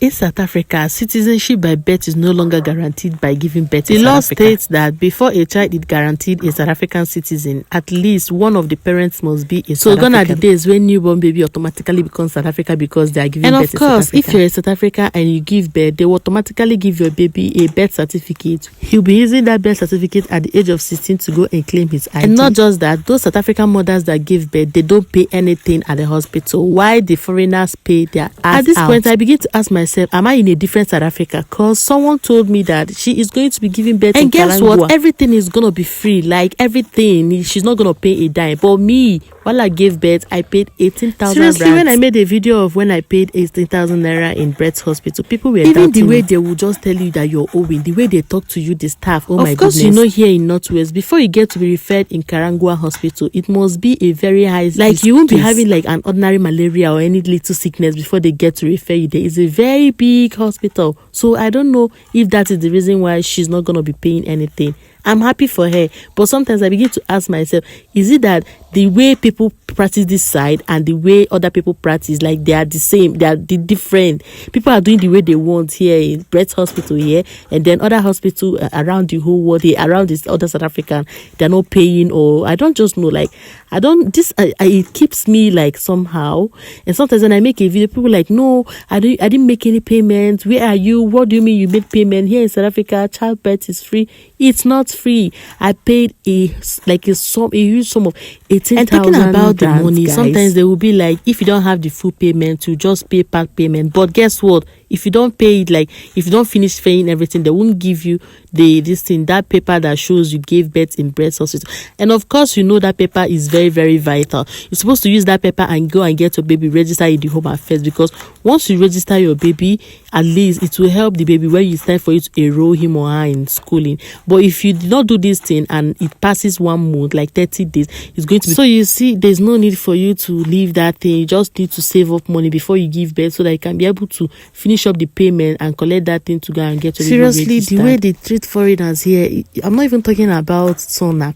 In South Africa, citizenship by birth is no longer guaranteed by giving birth. The law states that before a child is guaranteed a South African citizen, at least one of the parents must be a South African. So gone are the days when newborn baby automatically becomes South Africa because they are giving birth in South Africa. And of course, if you're a South African and you give birth, they will automatically give your baby a birth certificate. He'll be using that birth certificate at the age of 16 to go and claim his ID. And not just that, those South African mothers that give birth, they don't pay anything at the hospital. Why the foreigners pay their ass out? At this point, I begin to ask myself, am I in a different South Africa? Because someone told me that she is going to be giving birth in guess Kalangwa. What? Everything is going to be free. Like everything. She's not going to pay a dime. But me, while I gave birth, I paid 18,000 Seriously, rands. When I made a video of when I paid 18,000 naira in Brett's hospital, people were even the way they will just tell you that you're owing, the way they talk to you, the staff, oh my goodness. Of course, you know, here in Northwest, before you get to be referred in Karangwa hospital, it must be a very high, like you won't be having like an ordinary malaria or any little sickness before they get to refer you. There is a very big hospital. So I don't know if that is the reason why she's not going to be paying anything. I'm happy for her, but sometimes I begin to ask myself, is it that the way people practice this side and the way other people practice, like they are the same, they are different? People are doing the way they want here in Brett's hospital here, and then other hospital around the whole world here, around this other South African, they're not paying, or I don't just know, like, I don't, this, it keeps me like somehow, and sometimes when I make a video, people are like, no, I didn't make any payments, where are you, what do you mean you made payment? Here in South Africa, childbirth is free. It's not free. I paid a huge sum of 18,000. And talking about the money, guys, sometimes they will be like, if you don't have the full payment, you just pay part payment. But guess what? If you don't pay it, like if you don't finish paying everything, they won't give you that paper that shows you gave birth in Brett's hospital. And of course, you know that paper is very, very vital. You're supposed to use that paper and go and get your baby registered in the Home Affairs, because once you register your baby, at least it will help the baby when it's time for you to enroll him or her in schooling. But if you do not do this thing and it passes 1 month, like 30 days, it's going to be... So you see, there's no need for you to leave that thing. You just need to save up money before you give birth so that you can be able to finish up the payment and collect that thing to go and get your baby registered. Seriously, the way they treat foreigners here, I'm not even talking about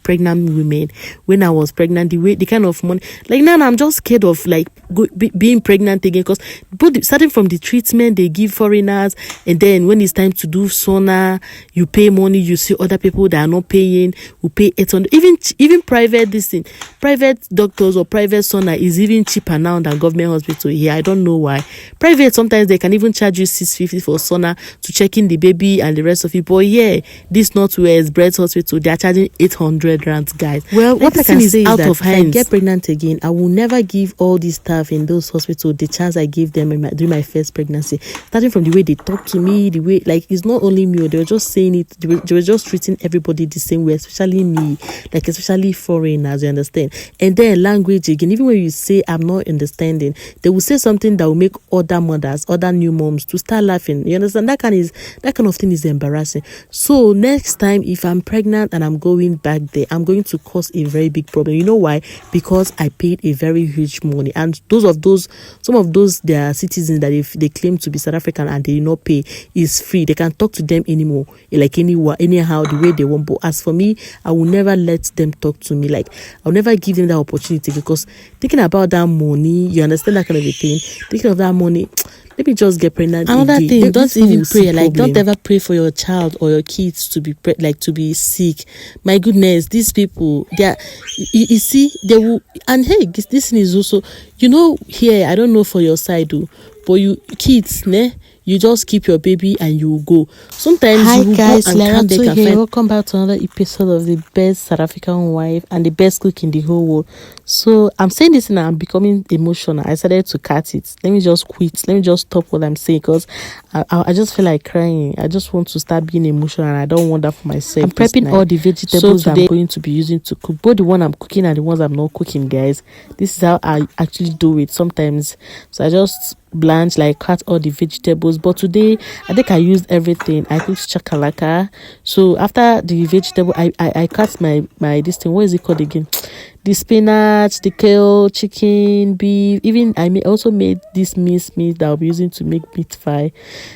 pregnant women. When I was pregnant, the kind of money, like now I'm just scared of like being pregnant again, because starting from the treatment they give foreigners, and then when it's time to do sauna, you pay money. You see other people that are not paying will pay 800. Even private doctors or private sauna is even cheaper now than government hospital here. I don't know why. Private, sometimes they can even charge you 650 for sauna to check in the baby and the rest of it. But yeah, this Northwest Brett's hospital, they are charging 800 rands, guys. Well, what I can say is that if I get pregnant again, I will never give all these staff in those hospitals the chance I gave them during my first pregnancy. Starting from the way they talk to me, the way, like, it's not only me, they were just saying it, they were just treating everybody the same way, especially me, like especially foreigners, you understand? And then language again, even when you say I'm not understanding, they will say something that will make other mothers, other new moms to start laughing. You understand? That kind of thing is embarrassing. So next time, if I'm pregnant and I'm going back there, I'm going to cause a very big problem. You know why? Because I paid a very huge money, and some of those their citizens that if they claim to be South African and they did not pay is free. They can talk to them anymore, like anyhow, the way they want. But as for me, I will never let them talk to me. Like, I'll never give them that opportunity, because thinking about that money, you understand, that kind of a thing, thinking of that money, let me just get pregnant. Another thing, don't even pray. Like, don't ever pray for your child or your kids to be to be sick. My goodness, these people, they are, you see, they will. And hey, this thing is also, you know, here, I don't know for your side, though, but you kids, ne? You just keep your baby and you will go. Sometimes Hi you guys, go and come back here. Welcome back to another episode of the best South African wife and the best cook in the whole world. So I'm saying this and I'm becoming emotional. I decided to cut it. Let me just quit. Let me just stop what I'm saying, because I just feel like crying. I just want to start being emotional, and I don't want that for myself. I'm prepping all the vegetables I'm going to be using to cook, both the one I'm cooking and the ones I'm not cooking, guys. This is how I actually do it sometimes. So I just blanch, like cut all the vegetables. But today I think I used everything. I cooked chakalaka. So after the vegetable, I cut my this thing, what is it called again? The spinach, the kale, chicken, beef. Even I also made this minced meat that I'll be using to make meat pie.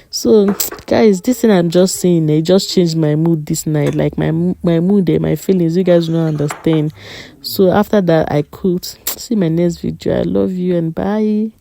So guys, this thing I'm just saying, it just changed my mood this night. Like my mood and my feelings, you guys don't understand. So after that, I cooked. See my next video. I love you and bye.